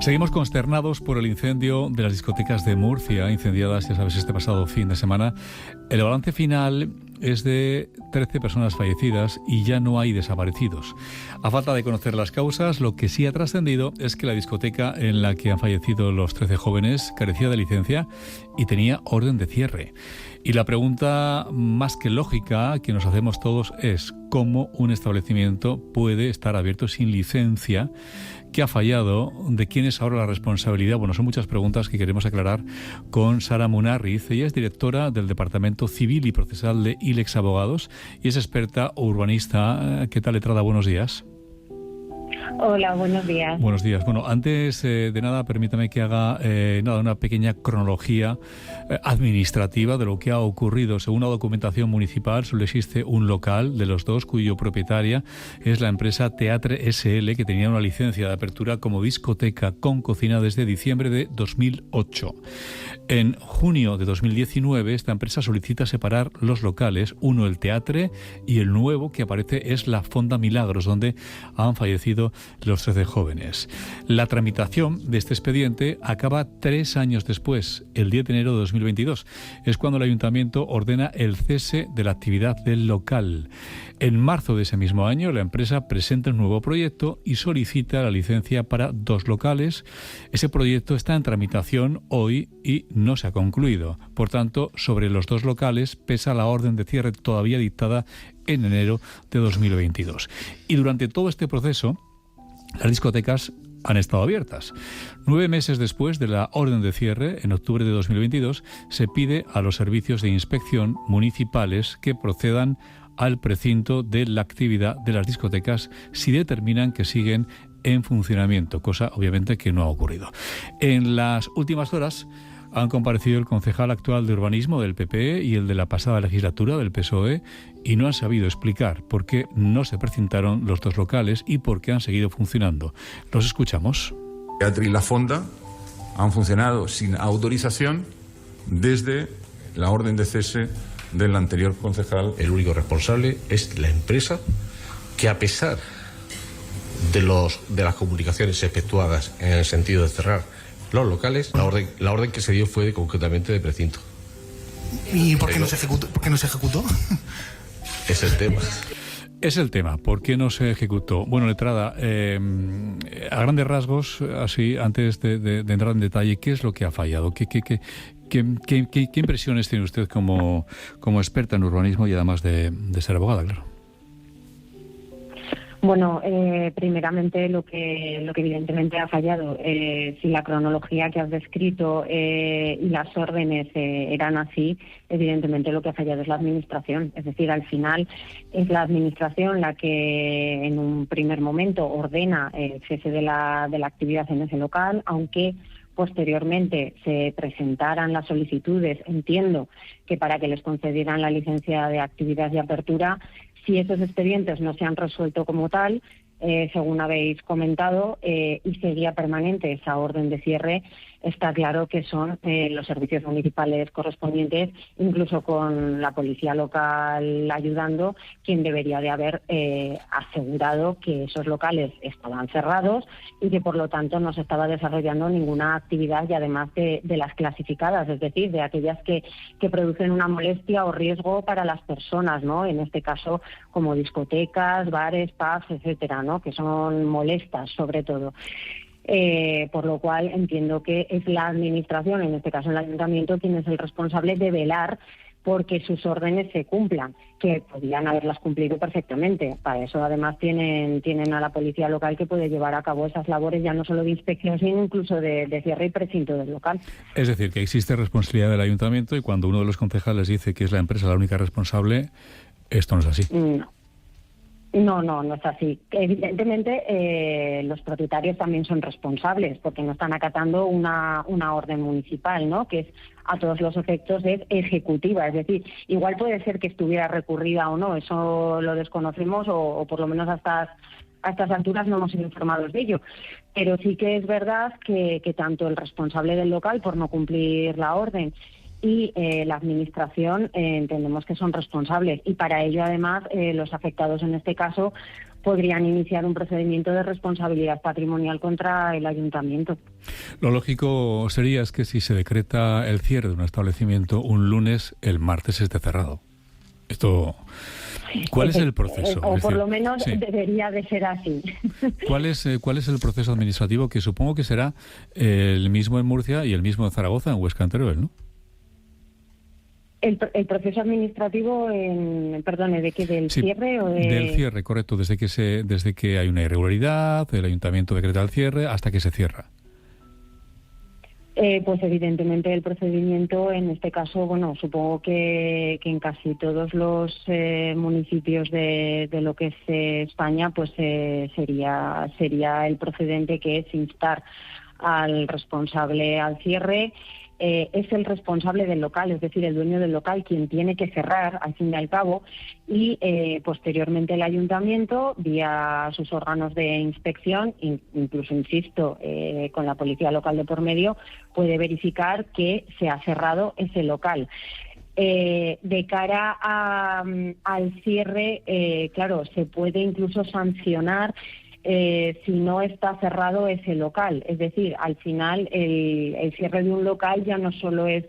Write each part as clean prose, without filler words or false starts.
Seguimos consternados por el incendio de las discotecas de Murcia, incendiadas, ya sabes, este pasado fin de semana. El balance final es de 13 personas fallecidas y ya no hay desaparecidos. A falta de conocer las causas, lo que sí ha trascendido es que la discoteca en la que han fallecido los 13 jóvenes carecía de licencia y tenía orden de cierre. Y la pregunta más que lógica que nos hacemos todos es ¿cómo un establecimiento puede estar abierto sin licencia? ¿Qué ha fallado? ¿De quién es ahora la responsabilidad? Bueno, son muchas preguntas que queremos aclarar con Sara Munarriz. Ella es directora del Departamento Civil y Procesal de ILEX Abogados y es experta urbanista. ¿Qué tal, letrada? Buenos días. Hola, buenos días. Buenos días. Bueno, antes de nada, permítame que haga una pequeña cronología administrativa de lo que ha ocurrido. Según la documentación municipal, solo existe un local de los dos cuyo propietaria es la empresa Teatre SL, que tenía una licencia de apertura como discoteca con cocina desde diciembre de 2008. En junio de 2019, esta empresa solicita separar los locales, uno el Teatre y el nuevo que aparece es la Fonda Milagros, donde han fallecido los 13 jóvenes. La tramitación de este expediente acaba 3 años después, el 10 de enero de 2022. Es cuando el ayuntamiento ordena el cese de la actividad del local. En marzo de ese mismo año, la empresa presenta un nuevo proyecto y solicita la licencia para 2 locales. Ese proyecto está en tramitación hoy y no se ha concluido. Por tanto, sobre los 2 locales pesa la orden de cierre todavía dictada en enero de 2022. Y durante todo este proceso, las discotecas han estado abiertas. 9 meses después de la orden de cierre, en octubre de 2022, se pide a los servicios de inspección municipales que procedan al precinto de la actividad de las discotecas si determinan que siguen en funcionamiento, cosa obviamente que no ha ocurrido. En las últimas horas han comparecido el concejal actual de urbanismo del PP y el de la pasada legislatura del PSOE y no han sabido explicar por qué no se precintaron los 2 locales y por qué han seguido funcionando. Los escuchamos. Teatre y la Fonda han funcionado sin autorización desde la orden de cese del anterior concejal. El único responsable es la empresa que, a pesar de las comunicaciones efectuadas en el sentido de cerrar los locales, la orden que se dio fue concretamente de precinto. ¿Y por qué no se ejecutó? ¿Por qué no se ejecutó? Es el tema. Es el tema. ¿Por qué no se ejecutó? Bueno, letrada, a grandes rasgos, así, antes de entrar en detalle, ¿qué es lo que ha fallado? ¿Qué impresiones tiene usted como experta en urbanismo y además de ser abogada, claro? Bueno, primeramente lo que evidentemente ha fallado, si la cronología que has descrito y las órdenes eran así, evidentemente lo que ha fallado es la administración. Es decir, al final es la administración la que en un primer momento ordena el cese de la actividad en ese local, aunque posteriormente se presentaran las solicitudes, entiendo que para que les concedieran la licencia de actividad y apertura. Si esos expedientes no se han resuelto como tal, según habéis comentado, y seguía permanente esa orden de cierre, está claro que son los servicios municipales correspondientes, incluso con la policía local ayudando, quien debería de haber asegurado que esos locales estaban cerrados y que por lo tanto no se estaba desarrollando ninguna actividad, y además de las clasificadas, es decir, de aquellas que producen una molestia o riesgo para las personas, ¿no? En este caso, como discotecas, bares, pubs, etcétera, ¿no? Que son molestas sobre todo. Por lo cual entiendo que es la administración, en este caso el ayuntamiento, quien es el responsable de velar porque sus órdenes se cumplan, que podrían haberlas cumplido perfectamente. Para eso además tienen a la policía local que puede llevar a cabo esas labores, ya no solo de inspección, sino incluso de cierre y precinto del local. Es decir, que existe responsabilidad del ayuntamiento y cuando uno de los concejales dice que es la empresa la única responsable, esto no es así. No es así. Evidentemente, los propietarios también son responsables porque no están acatando una orden municipal, ¿no? Que es a todos los efectos es ejecutiva. Es decir, igual puede ser que estuviera recurrida o no, eso lo desconocemos o por lo menos a estas alturas no hemos sido informados de ello. Pero sí que es verdad que tanto el responsable del local por no cumplir la orden y la Administración entendemos que son responsables. Y para ello, además, los afectados en este caso podrían iniciar un procedimiento de responsabilidad patrimonial contra el ayuntamiento. Lo lógico sería es que si se decreta el cierre de un establecimiento un lunes, el martes esté cerrado. Esto, ¿cuál es el proceso? O por lo menos debería de ser así. ¿Cuál es el proceso administrativo? Que supongo que será el mismo en Murcia y el mismo en Zaragoza, en Huesca, en Teruel, ¿no? El proceso administrativo, ¿de qué? ¿Del cierre o de...? Del cierre, correcto. Desde que hay una irregularidad, el ayuntamiento decreta el cierre, hasta que se cierra. Pues evidentemente el procedimiento, en este caso, supongo que en casi todos los municipios de lo que es España, pues sería el procedente, que es instar al responsable al cierre. Es el responsable del local, es decir, el dueño del local, quien tiene que cerrar al fin y al cabo, y posteriormente el ayuntamiento, vía sus órganos de inspección, incluso, insisto, con la policía local de por medio, puede verificar que se ha cerrado ese local. De cara al cierre, claro, se puede incluso sancionar si no está cerrado ese local. Es decir, al final el cierre de un local ya no solo es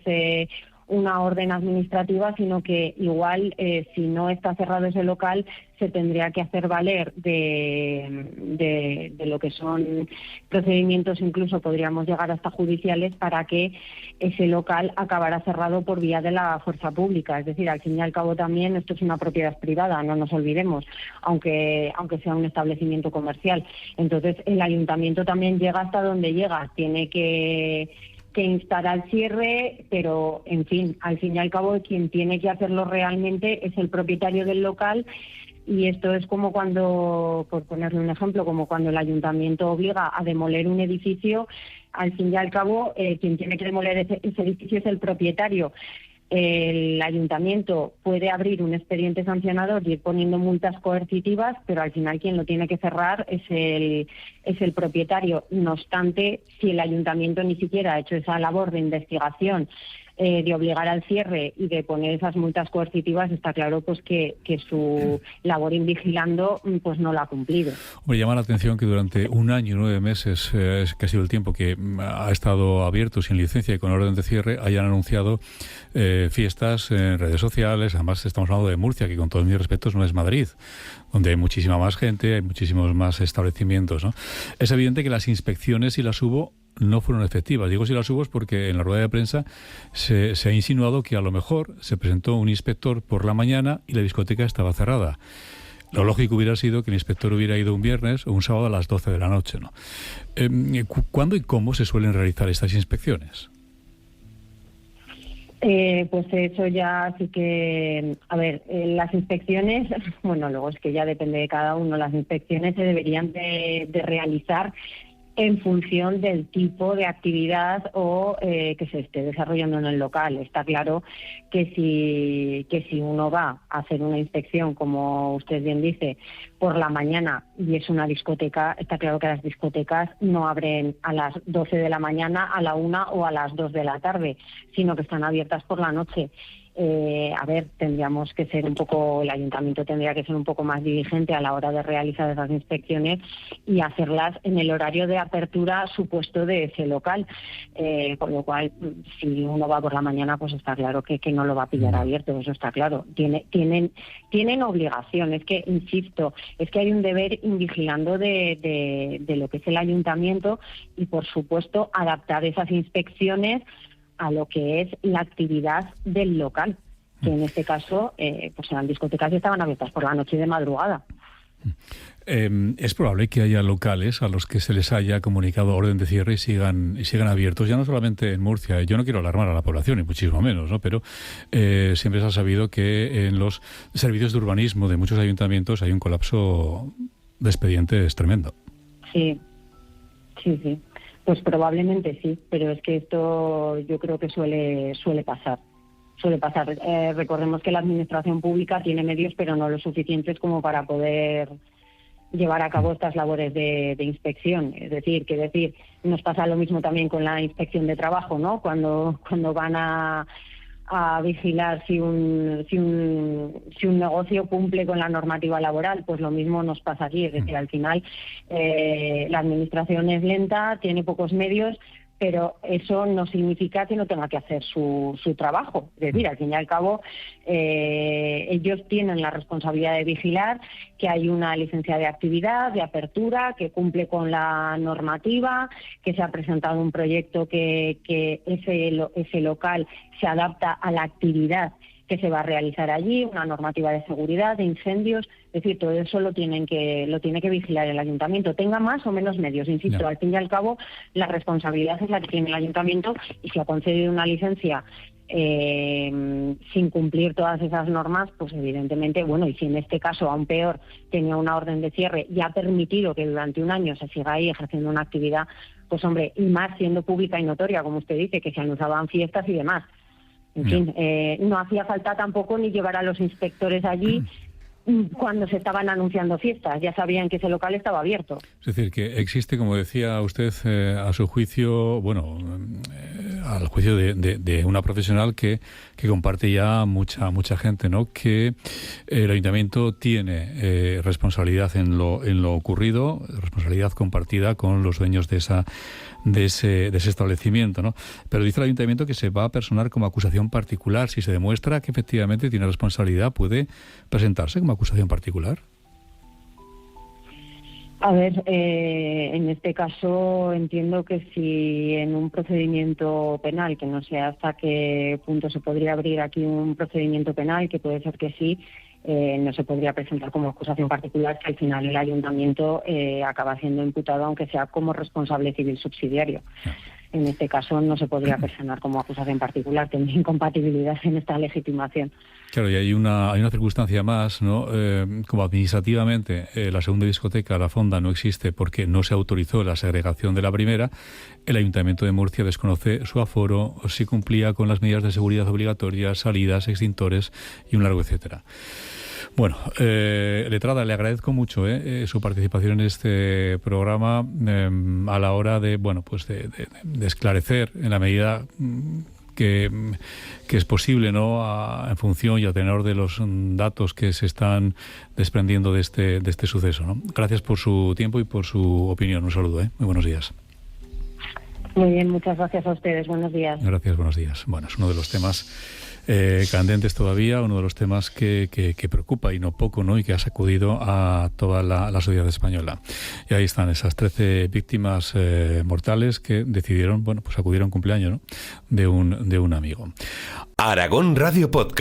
una orden administrativa, sino que igual si no está cerrado ese local se tendría que hacer valer de lo que son procedimientos, incluso podríamos llegar hasta judiciales, para que ese local acabara cerrado por vía de la fuerza pública. Es decir, al fin y al cabo también esto es una propiedad privada, no nos olvidemos, aunque sea un establecimiento comercial. Entonces el ayuntamiento también llega hasta donde llega, tiene que instar al cierre, pero en fin, al fin y al cabo quien tiene que hacerlo realmente es el propietario del local. Y esto es como cuando, por ponerle un ejemplo, como cuando el ayuntamiento obliga a demoler un edificio, al fin y al cabo quien tiene que demoler ese edificio es el propietario. El ayuntamiento puede abrir un expediente sancionador y ir poniendo multas coercitivas, pero al final quien lo tiene que cerrar es el propietario. No obstante, si el ayuntamiento ni siquiera ha hecho esa labor de investigación, de obligar al cierre y de poner esas multas coercitivas, está claro pues que su labor vigilando pues no la ha cumplido. Me llama la atención que durante 1 año y 9 meses, que ha sido el tiempo que ha estado abierto sin licencia y con orden de cierre, hayan anunciado fiestas en redes sociales. Además estamos hablando de Murcia, que con todos mis respetos no es Madrid, donde hay muchísima más gente, hay muchísimos más establecimientos, ¿no? Es evidente que las inspecciones, si las hubo, no fueron efectivas. Digo si las hubo porque en la rueda de prensa se ha insinuado que a lo mejor se presentó un inspector por la mañana y la discoteca estaba cerrada. Lo lógico hubiera sido que el inspector hubiera ido un viernes o un sábado a las 12 de la noche, ¿no? ¿Cuándo y cómo se suelen realizar estas inspecciones? Pues eso ya sí que, las inspecciones, luego es que ya depende de cada uno, las inspecciones se deberían de realizar en función del tipo de actividad o que se esté desarrollando en el local. Está claro que si uno va a hacer una inspección, como usted bien dice, por la mañana y es una discoteca, está claro que las discotecas no abren a las 12 de la mañana, a la 1 o a las 2 de la tarde, sino que están abiertas por la noche. Tendríamos que ser el ayuntamiento tendría que ser un poco más diligente a la hora de realizar esas inspecciones y hacerlas en el horario de apertura supuesto de ese local, con lo cual si uno va por la mañana pues está claro que no lo va a pillar abierto, eso está claro. Tienen obligación, es que insisto, es que hay un deber vigilando de lo que es el ayuntamiento y por supuesto adaptar esas inspecciones a lo que es la actividad del local, que en este caso pues eran discotecas y estaban abiertas por la noche y de madrugada. Es probable que haya locales a los que se les haya comunicado orden de cierre y sigan abiertos, ya no solamente en Murcia. Yo no quiero alarmar a la población, y muchísimo menos, ¿no? Pero siempre se ha sabido que en los servicios de urbanismo de muchos ayuntamientos hay un colapso de expedientes tremendo. Sí. Pues probablemente sí, pero es que esto yo creo que suele pasar. Recordemos que la administración pública tiene medios, pero no los suficientes como para poder llevar a cabo estas labores de inspección. Es decir, nos pasa lo mismo también con la inspección de trabajo, ¿no? Cuando van a a vigilar si un negocio cumple con la normativa laboral. Pues lo mismo nos pasa aquí, es decir, al final la administración es lenta, tiene pocos medios, pero eso no significa que no tenga que hacer su trabajo. Es decir, al fin y al cabo, ellos tienen la responsabilidad de vigilar que hay una licencia de actividad, de apertura, que cumple con la normativa, que se ha presentado un proyecto que ese local se adapta a la actividad que se va a realizar allí, una normativa de seguridad, de incendios. Es decir, todo eso lo tiene que vigilar el ayuntamiento, tenga más o menos medios. Insisto, No. Al fin y al cabo, la responsabilidad es la que tiene el ayuntamiento, y si ha concedido una licencia sin cumplir todas esas normas, pues evidentemente, y si en este caso, aún peor, tenía una orden de cierre y ha permitido que durante un año se siga ahí ejerciendo una actividad, pues hombre, y más siendo pública y notoria, como usted dice, que se anunciaban fiestas y demás. En fin, no hacía falta tampoco ni llevar a los inspectores allí cuando se estaban anunciando fiestas. Ya sabían que ese local estaba abierto. Es decir, que existe, como decía usted, a su juicio, al juicio de una profesional que comparte ya mucha gente, ¿no? Que el ayuntamiento tiene responsabilidad en lo ocurrido, responsabilidad compartida con los dueños de ese establecimiento, ¿no? Pero dice el ayuntamiento que se va a personar como acusación particular. Si se demuestra que efectivamente tiene responsabilidad, ¿puede presentarse como acusación particular? A ver, en este caso entiendo que si en un procedimiento penal, que no sé hasta qué punto se podría abrir aquí un procedimiento penal, que puede ser que sí, no se podría presentar como acusación particular, que al final el ayuntamiento acaba siendo imputado, aunque sea como responsable civil subsidiario. En este caso no se podría personar como acusación particular, tendría incompatibilidad en esta legitimación. Claro, y hay una circunstancia más, ¿no? Como administrativamente la segunda discoteca, la Fonda, no existe porque no se autorizó la segregación de la primera, el Ayuntamiento de Murcia desconoce su aforo, si cumplía con las medidas de seguridad obligatorias, salidas, extintores y un largo etcétera. Bueno, letrada, le agradezco mucho su participación en este programa a la hora de esclarecer en la medida que es posible, ¿no? En función y a tenor de los datos que se están desprendiendo de este suceso, ¿no? Gracias por su tiempo y por su opinión. Un saludo, muy buenos días. Muy bien, muchas gracias a ustedes. Buenos días. Gracias, buenos días. Bueno, es uno de los temas candentes todavía, uno de los temas que preocupa y no poco, ¿no? Y que ha sacudido a toda la sociedad española. Y ahí están esas 13 víctimas mortales que decidieron, acudir a un cumpleaños, ¿no? de un amigo. Aragón Radio Podcast.